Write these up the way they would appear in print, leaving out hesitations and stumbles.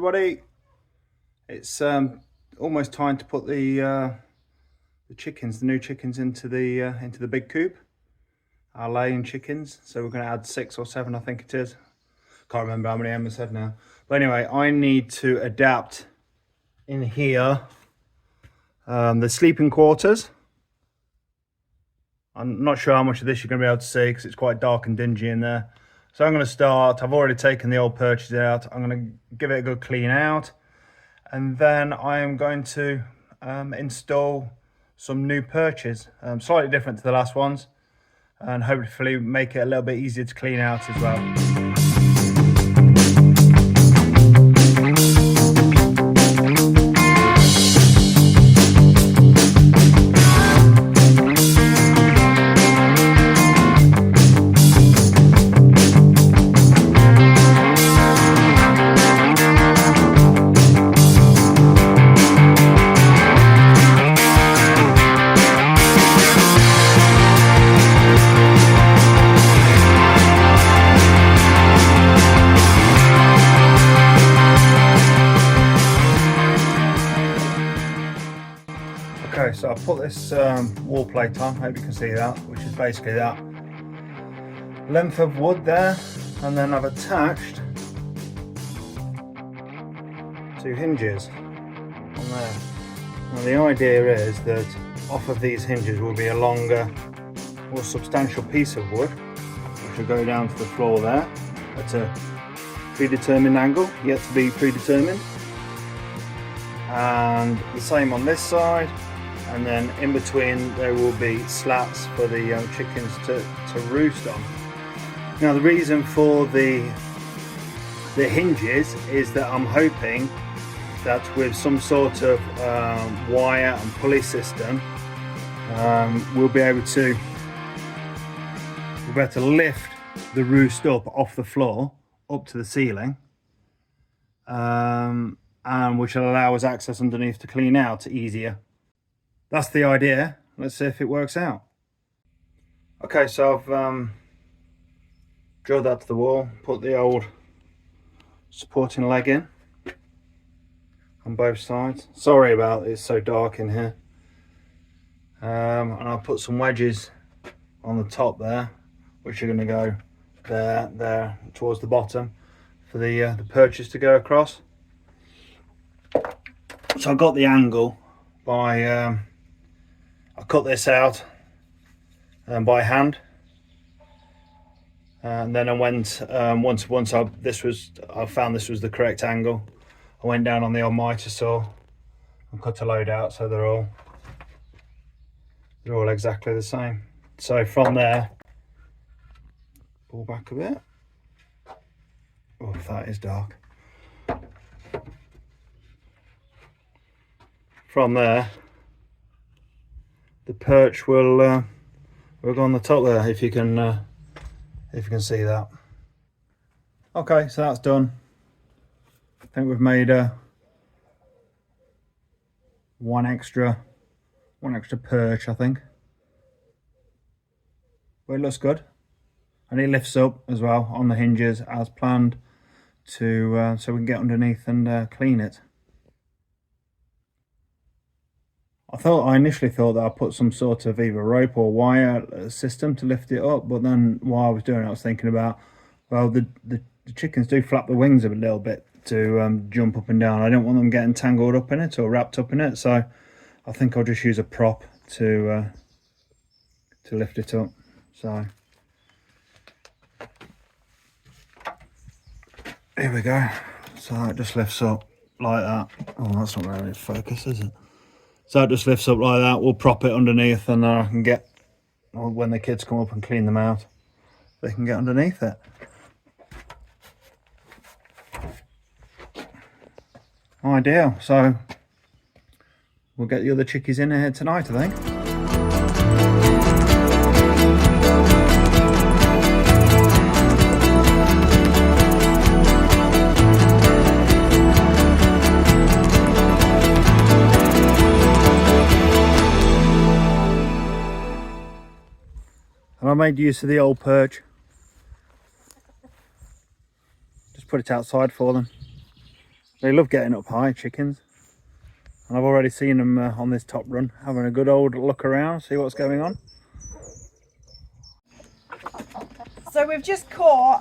everybody. It's almost time to put the chickens, the new chickens, into the big coop. Our laying chickens. So we're going to add 6 or 7, I think it is. Can't remember how many Emma said now. But anyway, I need to adapt in here the sleeping quarters. I'm not sure how much of this you're going to be able to see because it's quite dark and dingy in there. So I'm going to start. I've already taken the old perches out. I'm going to give it a good clean out. And then I am going to install some new perches, slightly different to the last ones. And hopefully make it a little bit easier to clean out as well. Okay, so I'll put this wall plate on, hope you can see that, which is basically that length of wood there, and then I've attached 2 hinges on there. Now the idea is that off of these hinges will be a longer, more substantial piece of wood, which will go down to the floor there at a predetermined angle, yet to be predetermined. And the same on this side. And then in between there will be slats for the chickens to roost on. Now the reason for the hinges is that I'm hoping that with some sort of wire and pulley system we'll be able to lift the roost up off the floor up to the ceiling, and which will allow us access underneath to clean out easier. That's the idea. Let's see if it works out. Okay, so I've drilled that to the wall, put the old supporting leg in on both sides. Sorry about it, it's so dark in here. And I'll put some wedges on the top there, which are going to go there towards the bottom for the perches to go across. So I got the angle by I cut this out by hand, and then I went once I found this was the correct angle. I went down on the old miter saw and cut a load out, so they're all exactly the same. So from there, pull back a bit. Oh, that is dark. From there, the perch will go on the top there, if you can see that. Okay, so that's done. I think we've made one extra perch, I think. But it looks good, and it lifts up as well on the hinges as planned, so we can get underneath and clean it. I initially thought that I'd put some sort of either rope or wire system to lift it up, but then while I was doing it I was thinking about, well, the chickens do flap the wings a little bit to jump up and down. I don't want them getting tangled up in it or wrapped up in it, so I think I'll just use a prop to lift it up. So here we go. So it just lifts up like that. Oh, that's not really focus, is it? So it just lifts up like that. We'll prop it underneath, and then I can get, well, when the kids come up and clean them out, they can get underneath it. Ideal. So we'll get the other chickies in here tonight, I think. And I made use of the old perch. Just put it outside for them. They love getting up high, chickens. And I've already seen them on this top run, having a good old look around, see what's going on. So we've just caught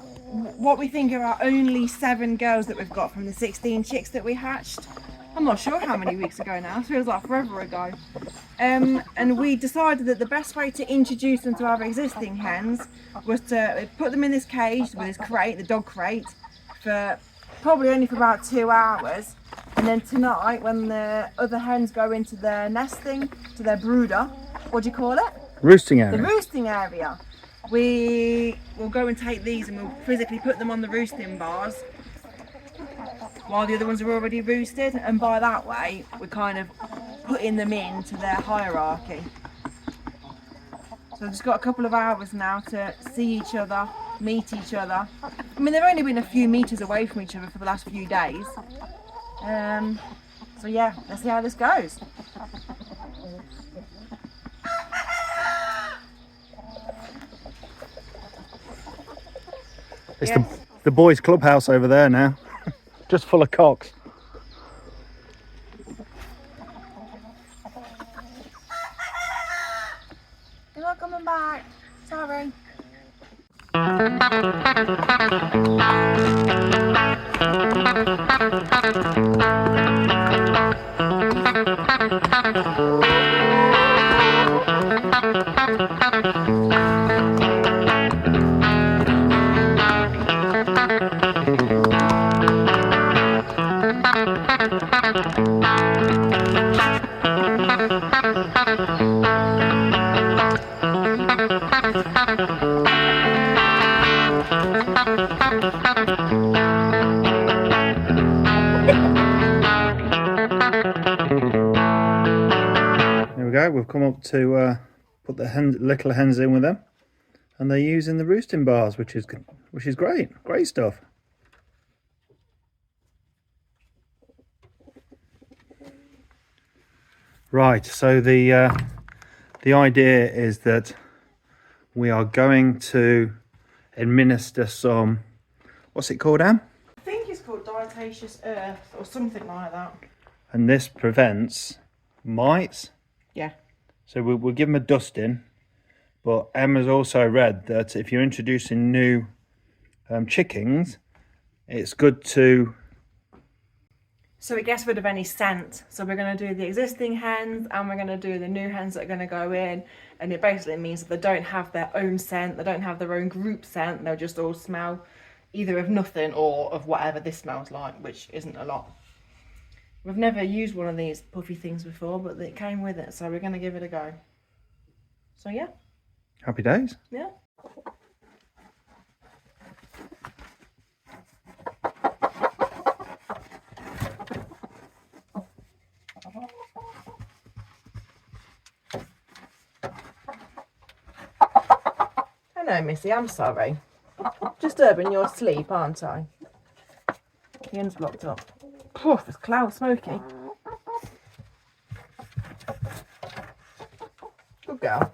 what we think are our only 7 girls that we've got from the 16 chicks that we hatched. I'm not sure how many weeks ago now, feels like forever ago. And we decided that the best way to introduce them to our existing hens was to put them in this cage with this crate, the dog crate, for probably only for about 2 hours. And then tonight, when the other hens go into their nesting, to their brooder, what do you call it? Roosting area. The roosting area. We will go and take these and we'll physically put them on the roosting bars while the other ones are already roosted, and by that way we're kind of putting them into their hierarchy. So we've just got a couple of hours now to see each other, meet each other. I mean, they've only been a few metres away from each other for the last few days. So yeah, let's see how this goes. It's the boys' clubhouse over there now, just full of cocks. You're not coming back. Sorry. There we go, we've come up to put the little hens in with them, and they're using the roosting bars, which is great stuff. Right, so the idea is that we are going to administer some, what's it called, Anne? I think it's called diatomaceous earth or something like that. And this prevents mites. Yeah. So we'll give them a dusting, but Emma's also read that if you're introducing new chickens, it's good to... So it gets rid of any scent. So we're going to do the existing hens and we're going to do the new hens that are going to go in. And it basically means that they don't have their own scent, they don't have their own group scent, they'll just all smell either of nothing or of whatever this smells like, which isn't a lot. We've never used one of these puffy things before, but it came with it, so we're going to give it a go. So yeah. Happy days. Yeah. Hello, Missy, I'm sorry. Disturbing your sleep, aren't I? The end's blocked up. Oh, there's cloud smoky. Good girl.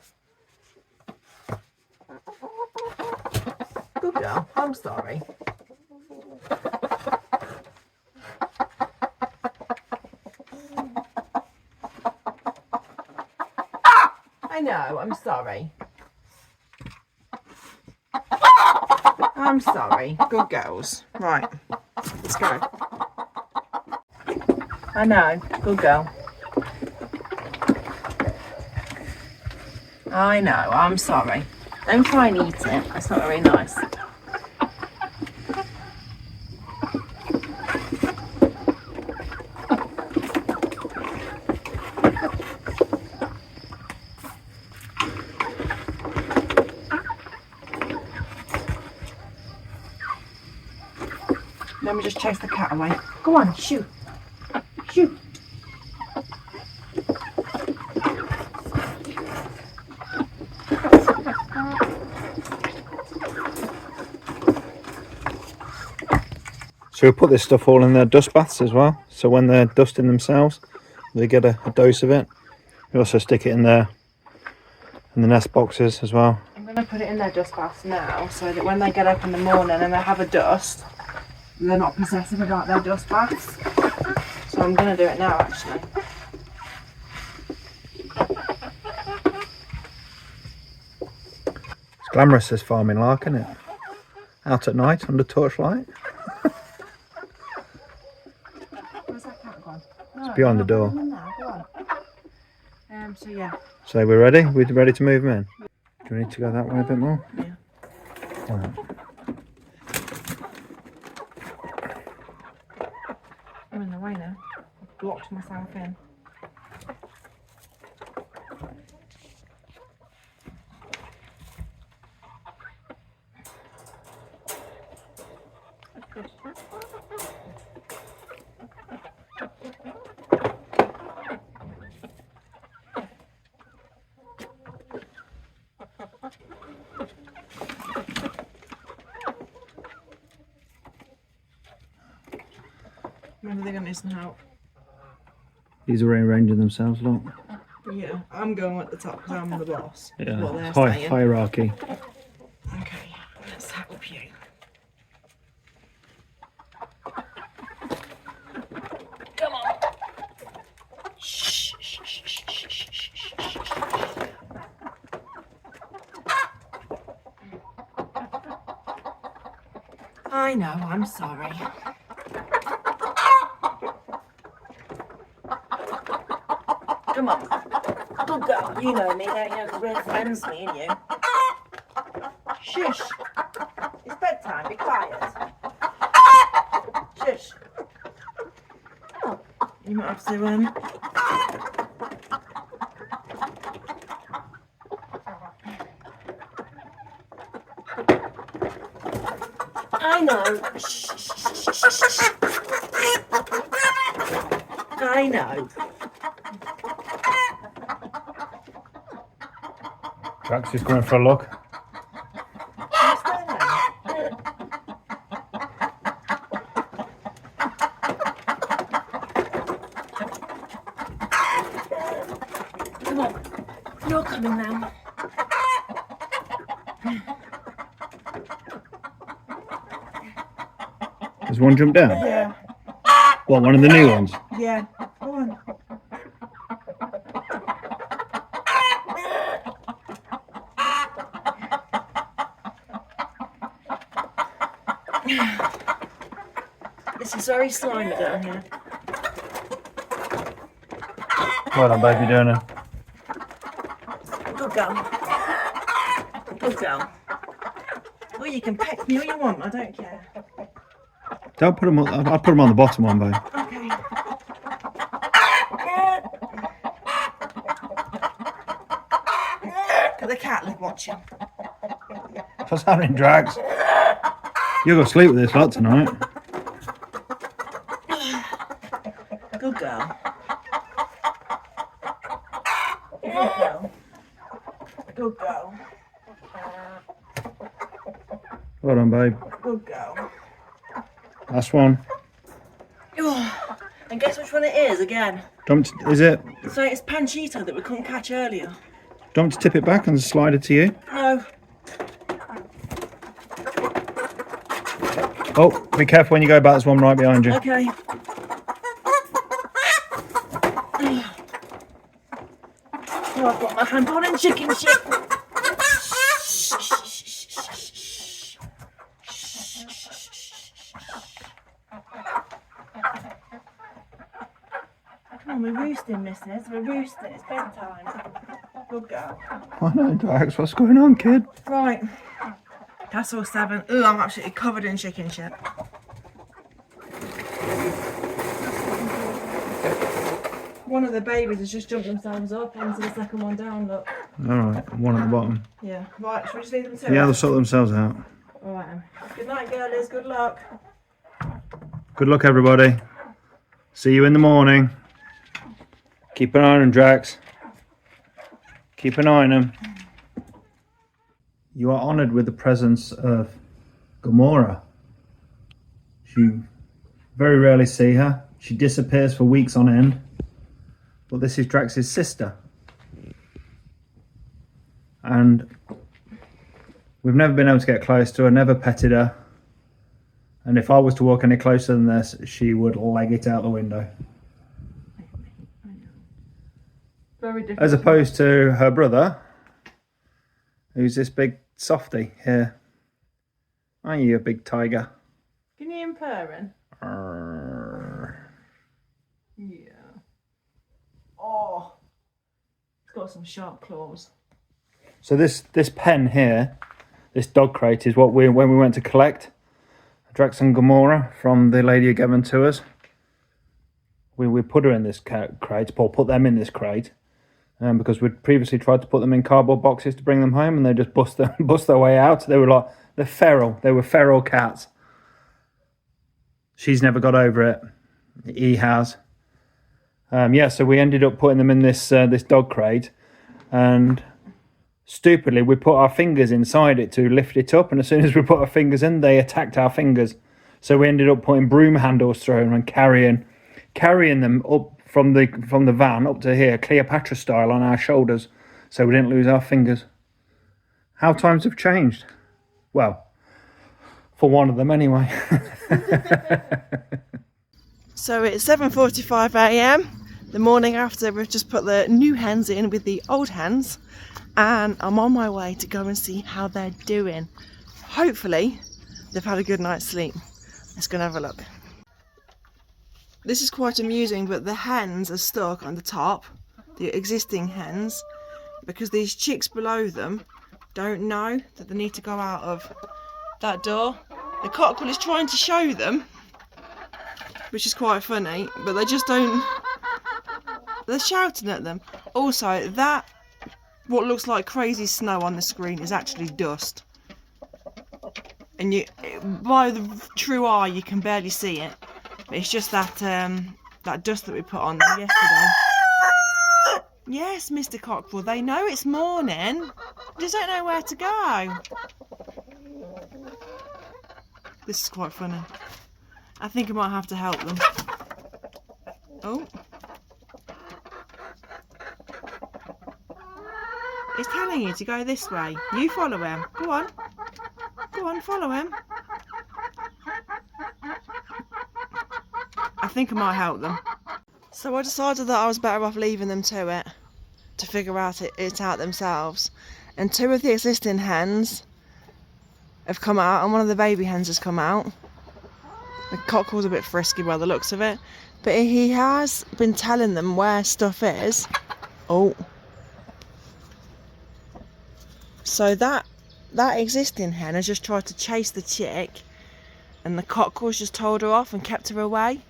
Good girl. I'm sorry. I know, I'm sorry. I'm sorry. Good girls. Right. Let's go. I know. Good girl. I know. I'm sorry. Don't try and eat it. That's not very nice. Let me just chase the cat away. Go on, shoot. Shoot. So we put this stuff all in their dust baths as well. So when they're dusting themselves, they get a dose of it. We also stick it in the nest boxes as well. I'm going to put it in their dust baths now so that when they get up in the morning and they have a dust, they're not possessive about their dust baths. so I'm going to do it now actually. It's glamorous, this farming lark, isn't it? Out at night under torchlight. Where's that cat gone? It's behind the door. So yeah. So we're ready? We're ready to move them in? Do we need to go that way a bit more? Yeah. Right. I'm in the way now. I've blocked myself in. Maybe they're going to need some help. These are rearranging themselves, look. Yeah, I'm going at the top because I'm the boss. Yeah, What they're saying. hierarchy. Okay, let's help you. Come on. Shh, shh, shh, shh, shh, shh, shh, shh. I know, I'm sorry. Come on. Good girl. You know me, don't you? Because we're friends, me and you. Shush. It's bedtime. Be quiet. Shush. You might have to, I know. Shh, shh, shh, shh, shh. I know. Drax is going for a look. Come on, you're coming now. There's one jump down? Yeah. What, one of the new ones? Yeah. Go on. This is very slimy down here. Well done, baby, doing it. Good girl. Good girl. Well, you can peck me all you want, I don't care. Don't put them on, I'll put them on the bottom one, babe. Okay. Got the cat live watching. What's happening, Drax? You're going to sleep with this lot tonight. Good girl. Good girl. Good girl. Well done, babe. Good girl. Last one. Oh, and guess which one it is again? Is it? So it's Panchito that we couldn't catch earlier. Do you want me to tip it back and slide it to you? No. Oh, be careful when you go back. There's one right behind you. Okay. Oh, I've got my hand on in chicken shit. Come on, we're roosting, missus. We're roosting. It's bedtime. Good girl. I know, Drax. What's going on, kid? Right. That's all 7. Ooh, I'm absolutely covered in chicken shit. One of the babies has just jumped themselves up onto the second one down, look. Alright, one at the bottom. Yeah. Right, should we just leave them to Yeah, it? they'll sort themselves out. Alright then. Good night, girlies. Good luck. Good luck, everybody. See you in the morning. Keep an eye on them, Drax. Keep an eye on them. You are honoured with the presence of Gamora. You very rarely see her. She disappears for weeks on end. But this is Drax's sister. And we've never been able to get close to her, never petted her. And if I was to walk any closer than this, she would leg it out the window. Very different. As opposed to her brother, who's this big softy here. Aren't you a big tiger? Can you hear him purring? Yeah. Oh, it's got some sharp claws. So this pen here, this dog crate, is what when we went to collect Drax and Gamora from the lady who gave them to us. We put her in this crate, Paul put them in this crate, because we'd previously tried to put them in cardboard boxes to bring them home, and they just bust their way out. They were feral. They were feral cats. She's never got over it. He has. So we ended up putting them in this dog crate, and stupidly we put our fingers inside it to lift it up, and as soon as we put our fingers in, they attacked our fingers. So we ended up putting broom handles through them and carrying them up from the van up to here, Cleopatra style, on our shoulders, so we didn't lose our fingers. How times have changed. Well, for one of them anyway. So it's 7:45 a.m. the morning after we've just put the new hens in with the old hens, and I'm on my way to go and see how they're doing. Hopefully they've had a good night's sleep. Let's go and have a look. This is quite amusing, but the hens are stuck on the top, the existing hens, because these chicks below them don't know that they need to go out of that door. The cockerel is trying to show them, which is quite funny, but they just don't. They're shouting at them. Also, that what looks like crazy snow on the screen is actually dust, and by the true eye you can barely see it. But it's just that dust that we put on them yesterday. Yes, Mr. Cockerel, they know it's morning. They just don't know where to go. This is quite funny. I think I might have to help them. Oh. He's telling you to go this way. You follow him. Go on. Go on, follow him. I think I might help them. So I decided that I was better off leaving them to it, to figure it out themselves. And two of the existing hens have come out, and one of the baby hens has come out. The cockerel's a bit frisky by the looks of it, but he has been telling them where stuff is. Oh. So that existing hen has just tried to chase the chick, and the cockerel's just told her off and kept her away.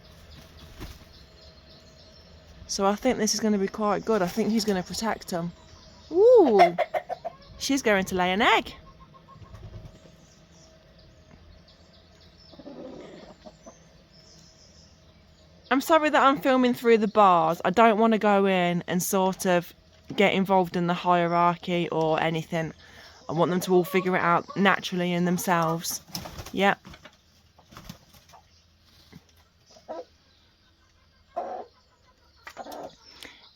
So I think this is going to be quite good. I think he's going to protect them. Ooh, she's going to lay an egg. I'm sorry that I'm filming through the bars. I don't want to go in and sort of get involved in the hierarchy or anything. I want them to all figure it out naturally in themselves. Yep.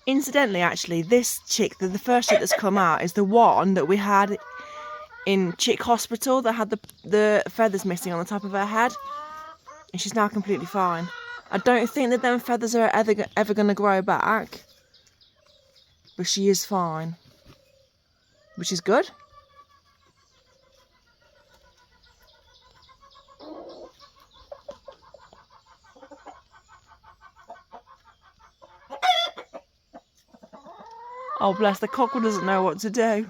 Incidentally, actually, this chick, the first chick that's come out, is the one that we had in Chick Hospital that had the feathers missing on the top of her head. And she's now completely fine. I don't think that them feathers are ever going to grow back. But she is fine. Which is good. Oh bless, the cockerel doesn't know what to do.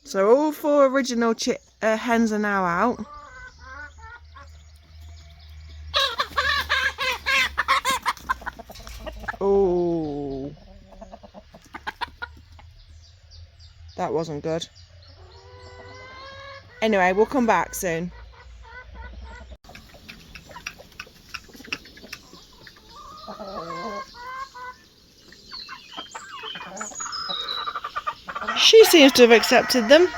So all four original hens are now out. Oh, that wasn't good. Anyway, we'll come back soon. She seems to have accepted them.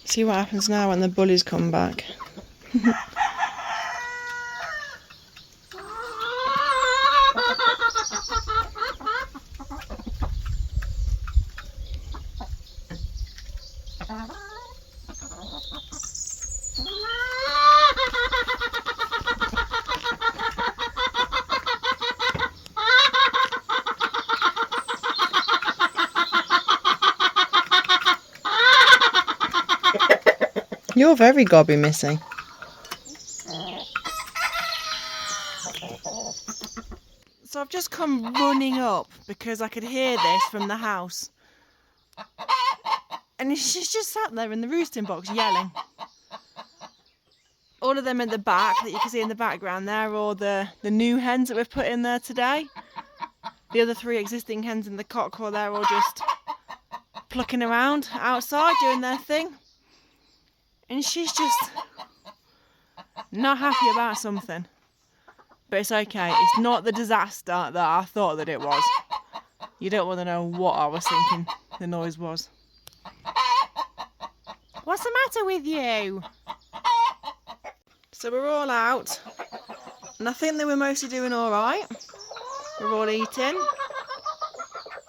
See what happens now when the bullies come back. You're very gobby, Missy. So I've just come running up because I could hear this from the house. And she's just sat there in the roosting box yelling. All of them in the back that you can see in the background there are all the new hens that we've put in there today. The other 3 existing hens in the cockerel, they're all just plucking around outside doing their thing. And she's just not happy about something. But it's okay. It's not the disaster that I thought that it was. You don't want to know what I was thinking the noise was. What's the matter with you? So we're all out. And I think they were mostly doing alright. We're all eating.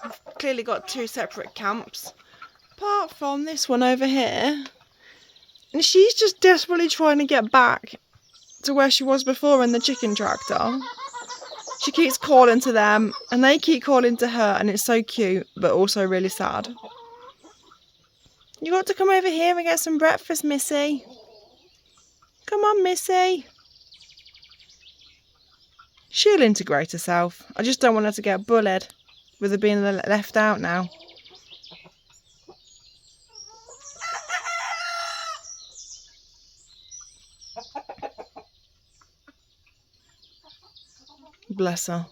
We've clearly got 2 separate camps. Apart from this one over here. And she's just desperately trying to get back to where she was before in the chicken tractor. She keeps calling to them and they keep calling to her, and it's so cute but also really sad. You got to come over here and get some breakfast, Missy. Come on, Missy. She'll integrate herself. I just don't want her to get bullied with her being left out now. Bless her.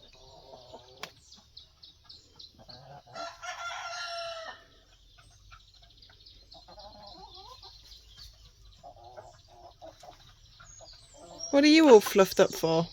What are you all fluffed up for?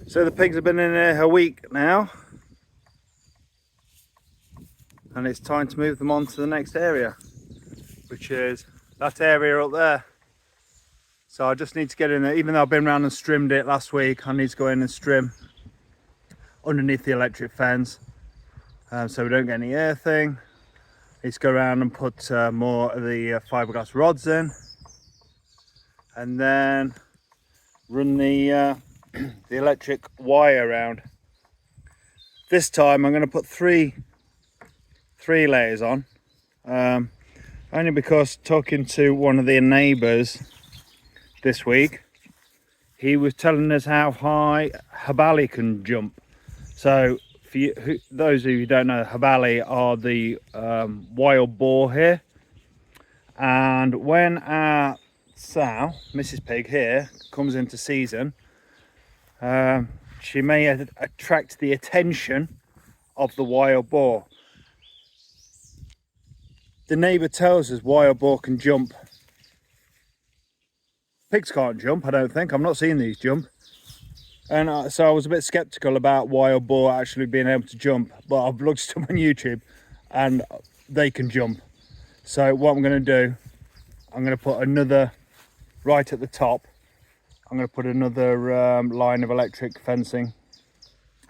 So the pigs have been in here a week now, and it's time to move them on to the next area, which is that area up there. So I just need to get in there. Even though I've been around and trimmed it last week, I need to go in and trim underneath the electric fence, so we don't get any earthing. I need to go around and put more of the fiberglass rods in, and then run the electric wire around. This time I'm going to put three layers on, only because talking to one of the neighbours this week, he was telling us how high habali can jump. So for you, those of you who don't know, habali are the wild boar here, and when our sow, Mrs. Pig here, comes into season, she may attract the attention of the wild boar. The neighbour tells us wild boar can jump. Pigs can't jump, I don't think. I'm not seeing these jump. And so I was a bit sceptical about wild boar actually being able to jump. But I've looked stuff on YouTube and they can jump. So what I'm going to do, I'm going to put another right at the top. I'm going to put another line of electric fencing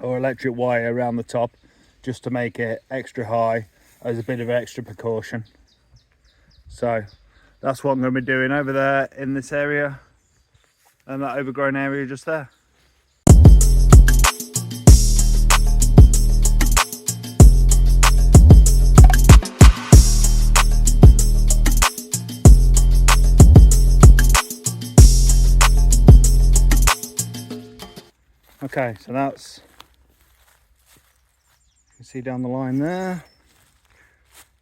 or electric wire around the top, just to make it extra high as a bit of extra precaution. So that's what I'm going to be doing over there in this area and that overgrown area just there. Okay, so that's, you can see down the line there,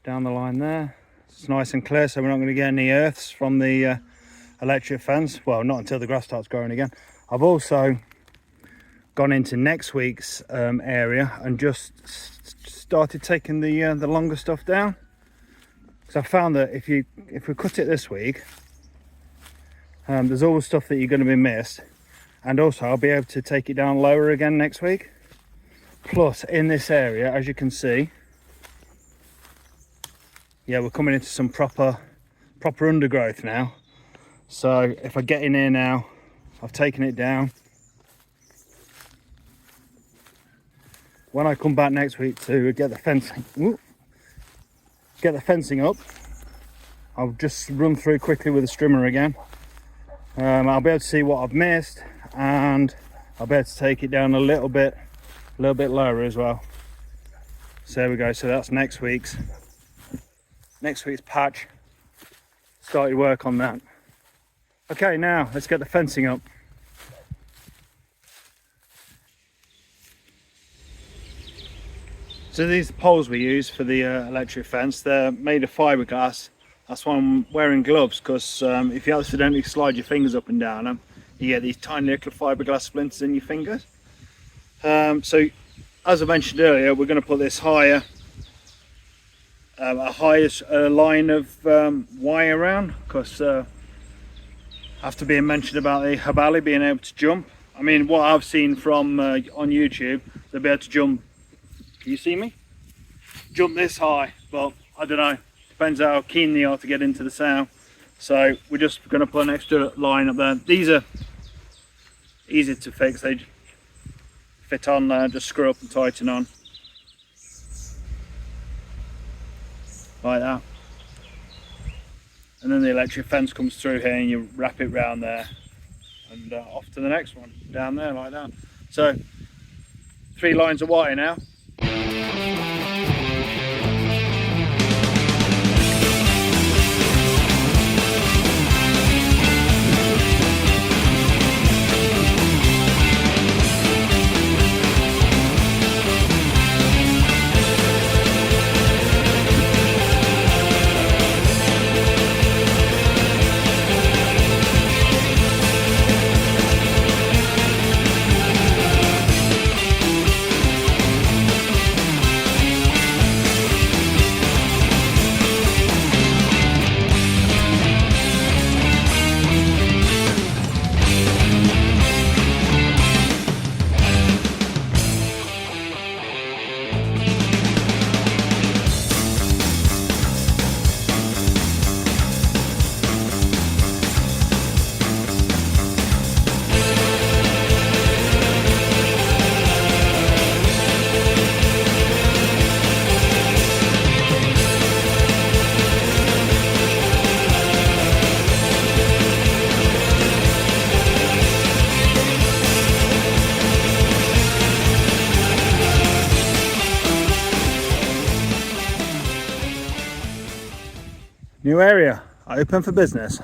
down the line there. It's nice and clear, so we're not going to get any earths from the electric fence. Well, not until the grass starts growing again. I've also gone into next week's area and just started taking the longer stuff down, because I found that if we cut it this week, there's all the stuff that you're going to be missed, and also I'll be able to take it down lower again next week. Plus, in this area, as you can see, yeah, we're coming into some proper undergrowth now. So if I get in here now, I've taken it down. When I come back next week to get the fencing up, I'll just run through quickly with the strimmer again. I'll be able to see what I've missed, and I'll be able to take it down a little bit lower as well. So there we go. So that's next week's patch. Started work on that. Okay, now let's get the fencing up. So these are the poles we use for the electric fence. They're made of fiberglass. That's why I'm wearing gloves, because if you accidentally slide your fingers up and down them, you get these tiny little fiberglass splinters in your fingers. So as I mentioned earlier, we're going to put this higher, a highest line of wire around, because after being mentioned about the habali being able to jump, I mean, what I've seen from on YouTube, they'll be able to jump. Can you see me? Jump this high, but I don't know. Depends how keen they are to get into the sow. So we're just going to put an extra line up there. These are easy to fix. They fit on there, just screw up and tighten on. Like that. And then the electric fence comes through here and you wrap it round there. And off to the next one, down there like that. So 3 lines of wire now. New area, open for business.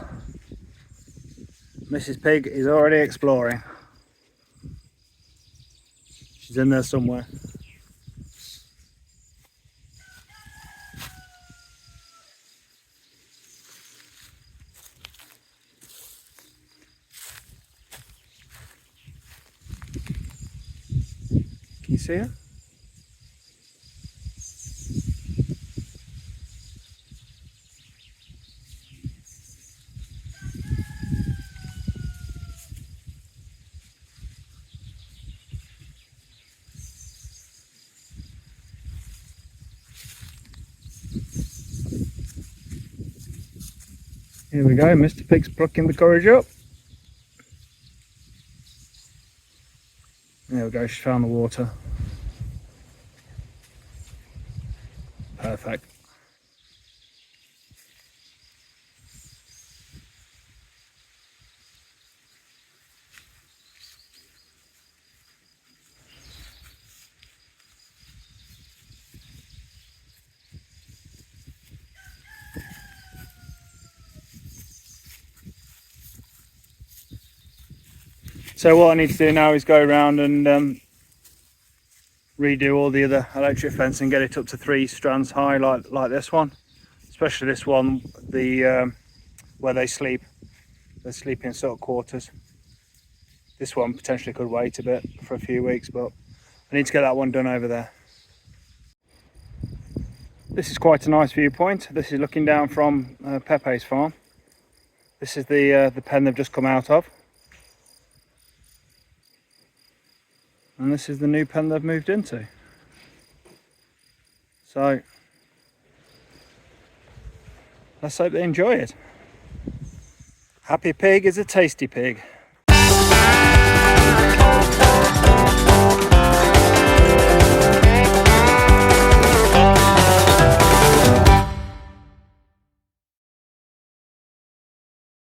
Mrs. Pig is already exploring. She's in there somewhere. Can you see her? Here we go, Mr. Pig's plucking the courage up. There we go, she's found the water. Perfect. So what I need to do now is go around and redo all the other electric fence and get it up to 3 strands high, like this one, especially this one, the where they sleep in sort of quarters. This one potentially could wait a bit for a few weeks, but I need to get that one done over there. This is quite a nice viewpoint. This is looking down from Pepe's farm. This is the pen they've just come out of, and this is the new pen they've moved into. So let's hope they enjoy it. Happy pig is a tasty pig.